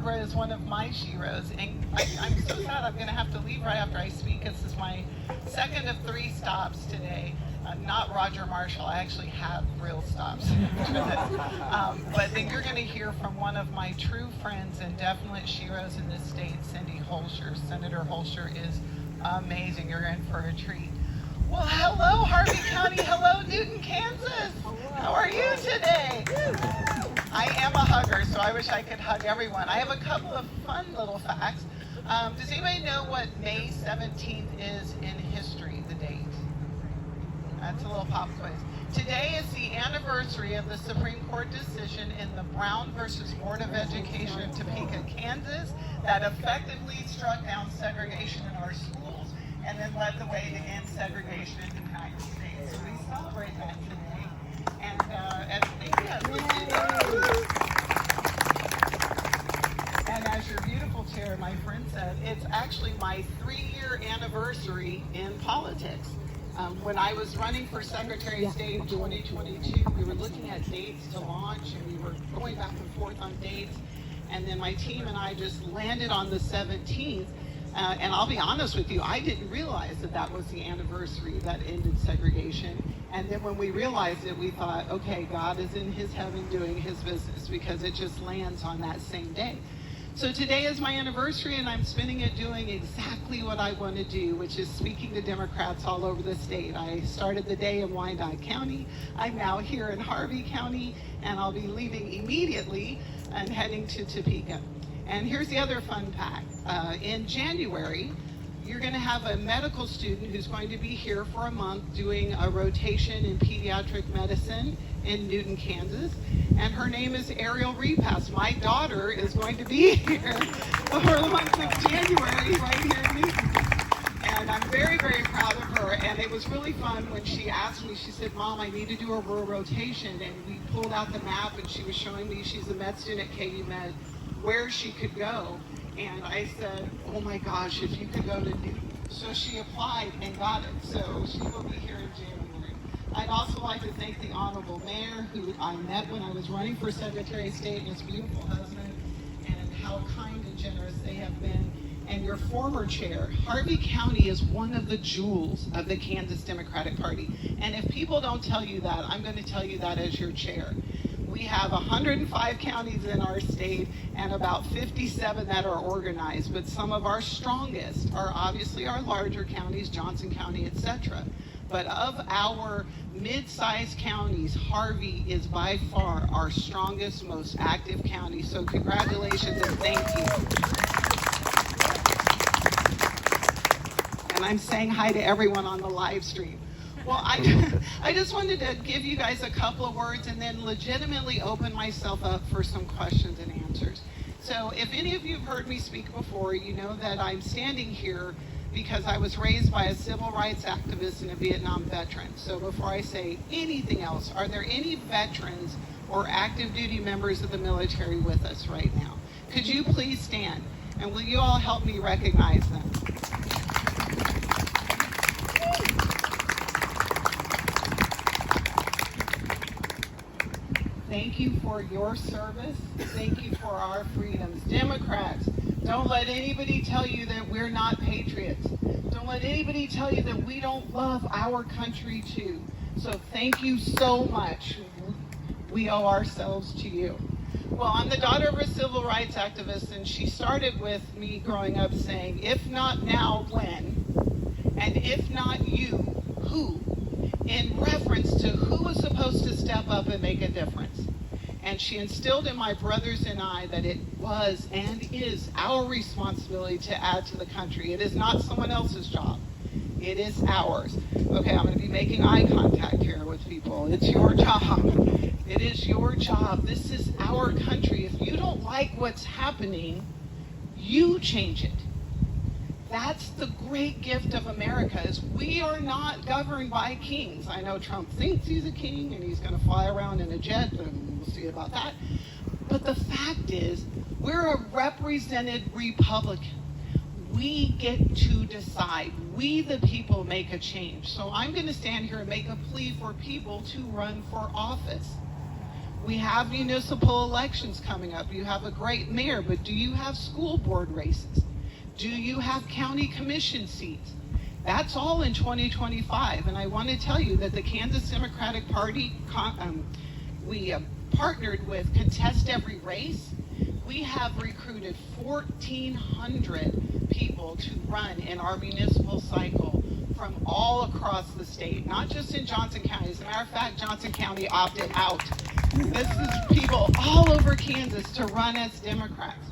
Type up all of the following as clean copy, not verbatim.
Barbara is one of my sheroes, and I'm so sad I'm going to have to leave right after I speak. This is my second of 3 stops today. Not Roger Marshall. I actually have real stops. But then you're going to hear from one of my true friends and definite sheroes in this state, Cindy Holscher. Senator Holscher is amazing. You're in for a treat. Well, hello, Harvey County. Hello, Newton, Kansas. How are you today? I am a hugger, so I wish I could hug everyone. I have a couple of fun little facts. Does anybody know what May 17th is in history, the date? That's a little pop quiz. Today is the anniversary of the Supreme Court decision in the Brown versus Board of Education of Topeka, Kansas, that effectively struck down segregation in our schools and then led the way to end segregation in the United States. So we celebrate that today. And as your beautiful chair, my friend said, it's actually my 3-year anniversary in politics. When I was running for Secretary of State in 2022, we were looking at dates to launch, and we were going back and forth on dates. And then my team and I just landed on the 17th. And I'll be honest with you, I didn't realize that that was the anniversary that ended segregation. And then when we realized it, we thought, okay, God is in his heaven doing his business, because it just lands on that same day. So today is my anniversary, and I'm spending it doing exactly what I want to do, which is speaking to Democrats all over the state. I started the day in Wyandotte County. I'm now here in Harvey County, and I'll be leaving immediately and heading to Topeka. And here's the other fun fact. In January, you're going to have a medical student who's going to be here for a month doing a rotation in pediatric medicine in Newton, Kansas. And her name is Repass. My daughter is going to be here for the month of January right here in Newton. And I'm very, very proud of her. And it was really fun when she asked me, she said, Mom, I need to do a rural rotation. And we pulled out the map, and she was showing me, she's a med student at KU Med, where she could go. And I said, oh my gosh, if you could go to Newton. So she applied and got it. So she will be here in January. I'd also like to thank the Honorable Mayor, who I met when I was running for Secretary of State, and his beautiful husband, and how kind and generous they have been. And your former chair. Harvey County is one of the jewels of the Kansas Democratic Party. And if people don't tell you that, I'm going to tell you that as your chair. We have 105 counties in our state and about 57 that are organized, but some of our strongest are obviously our larger counties, Johnson County, etc. But of our mid-sized counties, Harvey is by far our strongest, most active county. So congratulations and thank you. And I'm saying hi to everyone on the live stream. Well, I just wanted to give you guys a couple of words and then legitimately open myself up for some questions and answers. So if any of you have heard me speak before, you know that I'm standing here because I was raised by a civil rights activist and a Vietnam veteran. So before I say anything else, are there any veterans or active duty members of the military with us right now? Could you please stand? And will you all help me recognize them? Thank you for your service. Thank you for our freedoms. Democrats, don't let anybody tell you that we're not patriots. Don't let anybody tell you that we don't love our country too. So thank you so much. We owe ourselves to you. Well, I'm the daughter of a civil rights activist, and she started with me growing up saying, if not now, when? And if not you, who? In reference to who was supposed to step up and make a difference. And she instilled in my brothers and I that it was and is our responsibility to add to the country. It is not someone else's job. It is ours. Okay, I'm going to be making eye contact here with people. It's your job. It is your job. This is our country. If you don't like what's happening, you change it. That's the great gift of America, is we are not governed by kings. I know Trump thinks he's a king and he's going to fly around in a jet, and we'll see about that. But the fact is, we're a represented Republican. We get to decide. We, the people, make a change. So I'm going to stand here and make a plea for people to run for office. We have municipal elections coming up. You have a great mayor, but do you have school board races? Do you have county commission seats? That's all in 2025. And I want to tell you that the Kansas Democratic Party, we partnered with Contest Every Race. We have recruited 1,400 people to run in our municipal cycle from all across the state, not just in Johnson County. As a matter of fact, Johnson County opted out. This is people all over Kansas to run as Democrats.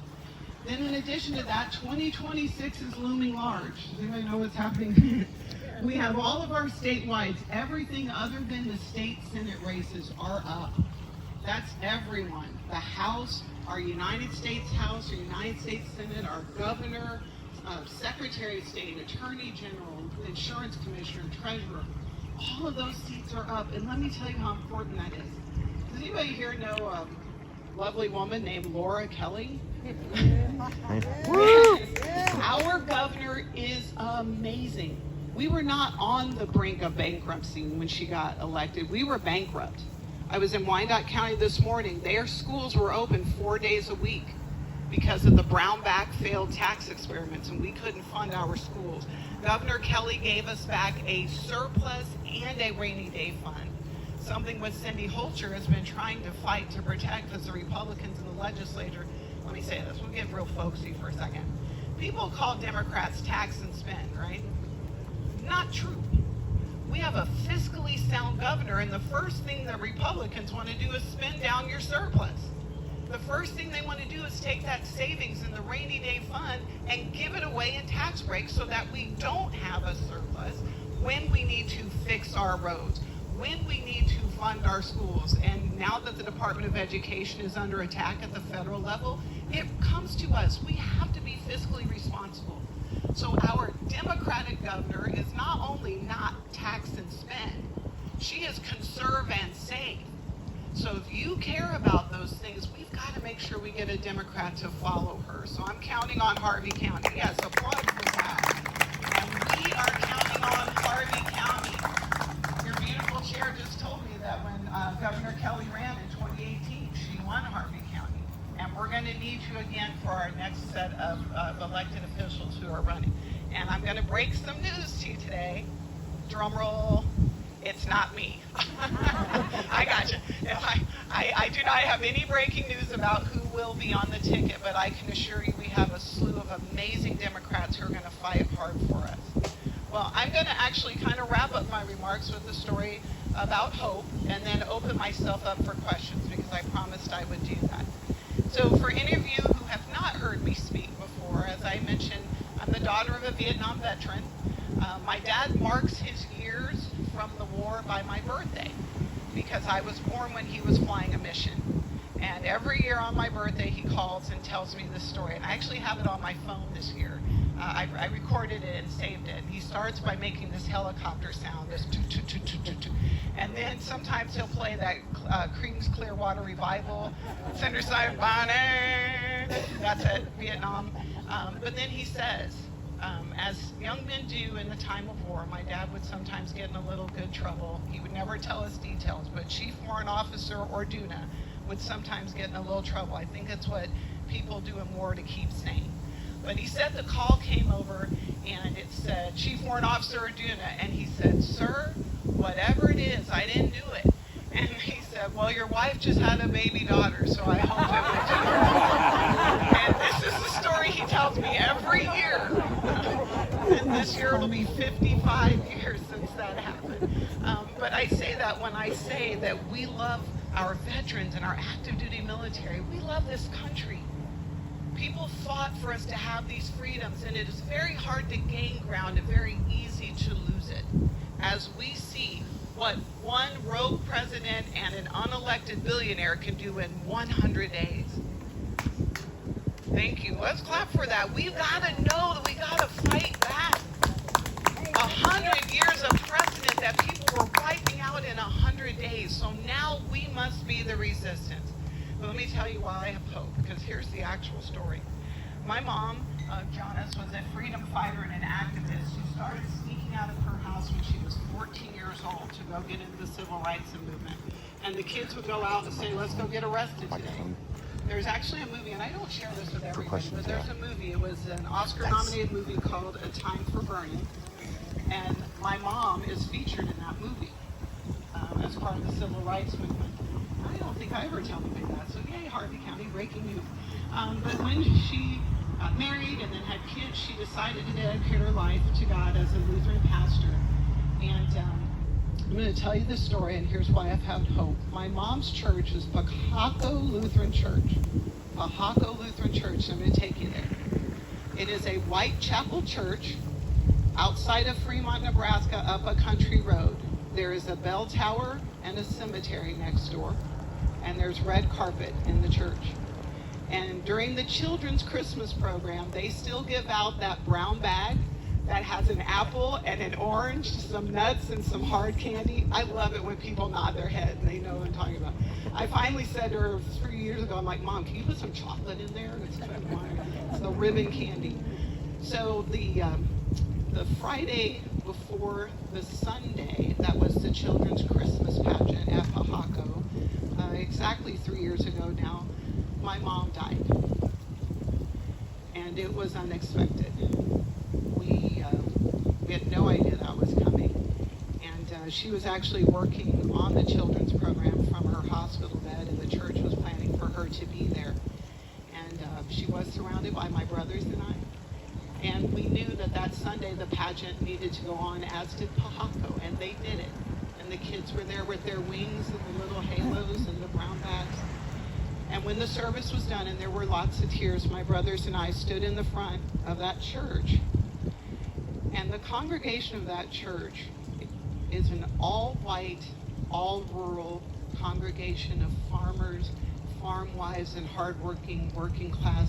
Then in addition to that, 2026 is looming large. Does anybody know what's happening? We have all of our statewide, everything other than the state Senate races are up. That's everyone. The House, our United States House, our United States Senate, our governor, Secretary of State, Attorney General, Insurance Commissioner, Treasurer. All of those seats are up. And let me tell you how important that is. Does anybody here know a lovely woman named Laura Kelly? Our governor is amazing. We were not on the brink of bankruptcy when she got elected. We were bankrupt. I was in Wyandotte County this morning. Their schools were open 4 days a week because of the Brownback failed tax experiments, and we couldn't fund our schools. Governor Kelly gave us back a surplus and a rainy day fund, something what Cindy Holcher has been trying to fight to protect as the Republicans in the legislature. Let me say this, we'll get real folksy for a second. People call Democrats tax and spend, right? Not true. We have a fiscally sound governor, and the first thing that Republicans want to do is spend down your surplus. The first thing they want to do is take that savings in the rainy day fund and give it away in tax breaks so that we don't have a surplus when we need to fix our roads, when we need to fund our schools. And now that the Department of Education is under attack at the federal level, it comes to us. We have to be fiscally responsible. So our Democratic governor is not only not tax and spend, she is conserve and save. So if you care about those things, we've got to make sure we get a Democrat to follow her. So I'm counting on Harvey County. Yes, applaud for that. And we are counting on Harvey County. Your beautiful chair just told me that when Governor Kelly ran in 2018, she won Harvey County. And we're going to need you again for our next set of elected officials who are running. And I'm going to break some news to you today. Drum roll. It's not me. I got you. I do not have any breaking news about who will be on the ticket, but I can assure you we have a slew of amazing Democrats who are going to fight hard for us. Well, I'm going to actually kind of wrap up my remarks with a story about hope and then open myself up for questions because I promised I would do that. So for any of you who have not heard me speak before, as I mentioned, I'm the daughter of a Vietnam veteran. My dad marks his years from the war by my birthday because I was born when he was flying a mission. And every year on my birthday, he calls and tells me this story. And I actually have it on my phone this year. I recorded it and saved it. He starts by making this helicopter sound, this toot, toot, toot, toot, toot, toot. And then sometimes he'll play that Creedence Clearwater Revival, Center Side Bonnie. That's it, Vietnam. But then he says, as young men do in the time of war, my dad would sometimes get in a little good trouble. He would never tell us details, but Chief Warrant Officer or Jeanna would sometimes get in a little trouble. I think that's what people do in war to keep sane. But he said the call came over and it said, Chief Warrant Officer or Jeanna, and he said, sir, whatever it is, I didn't do it. And he said, well, your wife just had a baby daughter, so I hope it was you. And this is the story he tells me every year. And this year it'll be 55 years since that happened. But I say that when I say that we love our veterans and our active duty military. We love this country. People fought for us to have these freedoms, and it is very hard to gain ground and very easy to lose it. As we see what one rogue president and an unelected billionaire can do in 100 days. Thank you. Let's clap for that. We've got to know that we got to fight back. 100 years of precedent that people were wiping out in 100 days. So now we must be the resistance. But let me tell you why I have hope, because here's the actual story. My mom, Jeanna, was a freedom fighter and an activist who started speaking sneaking out of her house when she was 14 years old to go get into the civil rights movement. And the kids would go out and say, let's go get arrested today. There's actually a movie, and I don't share this with everybody, but there's a movie. It was an Oscar-nominated movie called A Time for Burning. And my mom is featured in that movie as part of the civil rights movement. I don't think I ever tell anybody that, so yay, Harvey County, breaking news. But when she got married and then had kids, she decided to dedicate her life to God as a Lutheran pastor. And I'm going to tell you this story, and here's why I've had hope. My mom's church is Pahaco Lutheran Church. Pahaco Lutheran Church, I'm going to take you there. It is a white chapel church outside of Fremont, Nebraska, up a country road. There is a bell tower and a cemetery next door, and there's red carpet in the church. And during the children's Christmas program, they still give out that brown bag that has an apple and an orange, some nuts and some hard candy. I love it when people nod their head and they know what I'm talking about. I finally said to her 3 years ago, I'm like, Mom, can you put some chocolate in there? It's the ribbon candy. So the Friday before the Sunday, that was the children's Christmas pageant at Pahaco, exactly 3 years ago now, my mom died. And it was unexpected. We had no idea that was coming. And she was actually working on the children's program from her hospital bed, and the church was planning for her to be there. And she was surrounded by my brothers and I. And we knew that that Sunday the pageant needed to go on, as did Pahaco, and they did it. And the kids were there with their wings and the little halos and the brown bags. And when the service was done, and there were lots of tears, my brothers and I stood in the front of that church. And the congregation of that church is an all-white, all-rural congregation of farmers, farm wives, and hardworking, working-class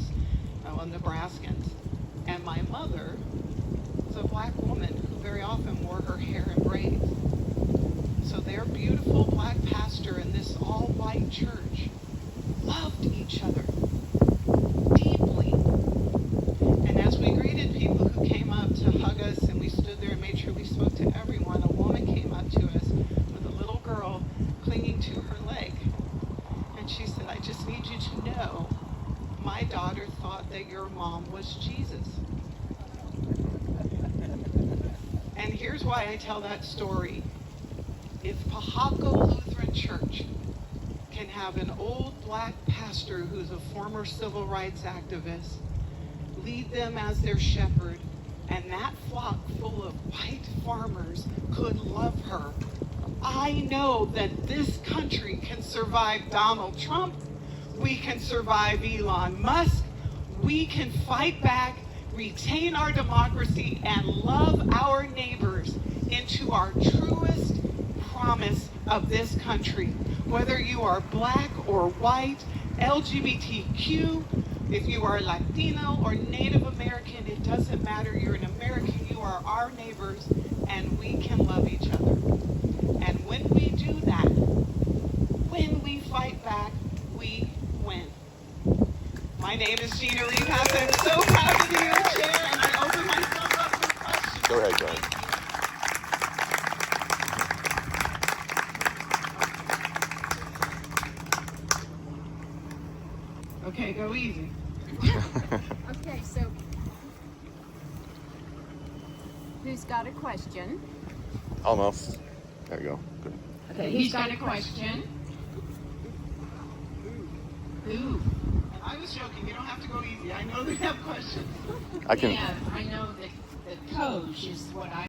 Nebraskans. And my mother was a black woman who very often wore her hair in braids. So their beautiful black pastor and this all-white church loved each other deeply. And as we greeted people who came up to hug us, and we stood there and made sure we spoke to everyone, a woman came up to us with a little girl clinging to her leg. And she said, I just need you to know, my daughter thought that your mom was Jesus. And here's why I tell that story. If Pahaco Lutheran Church can have an old black pastor who's a former civil rights activist lead them as their shepherd, and that flock full of white farmers could love her, I know that this country can survive Donald Trump. We can survive Elon Musk. We can fight back, retain our democracy, and love our neighbors into our truest promise of this country. Whether you are black or white, LGBTQ, if you are Latino or Native American, it doesn't matter. You're an American. You are our neighbors, and we can love each other. And when we do that, when we fight back, we win. My name is Jeanna Repass. I'm so proud to be your chair, and I open myself up for questions. Go ahead, John. Okay, go easy. Okay, so who's got a question? Almost. There you go. Good. Okay, who's got a question? Who? I was joking. You don't have to go easy. I know they have questions. I can. Yeah, I know that the coach is what I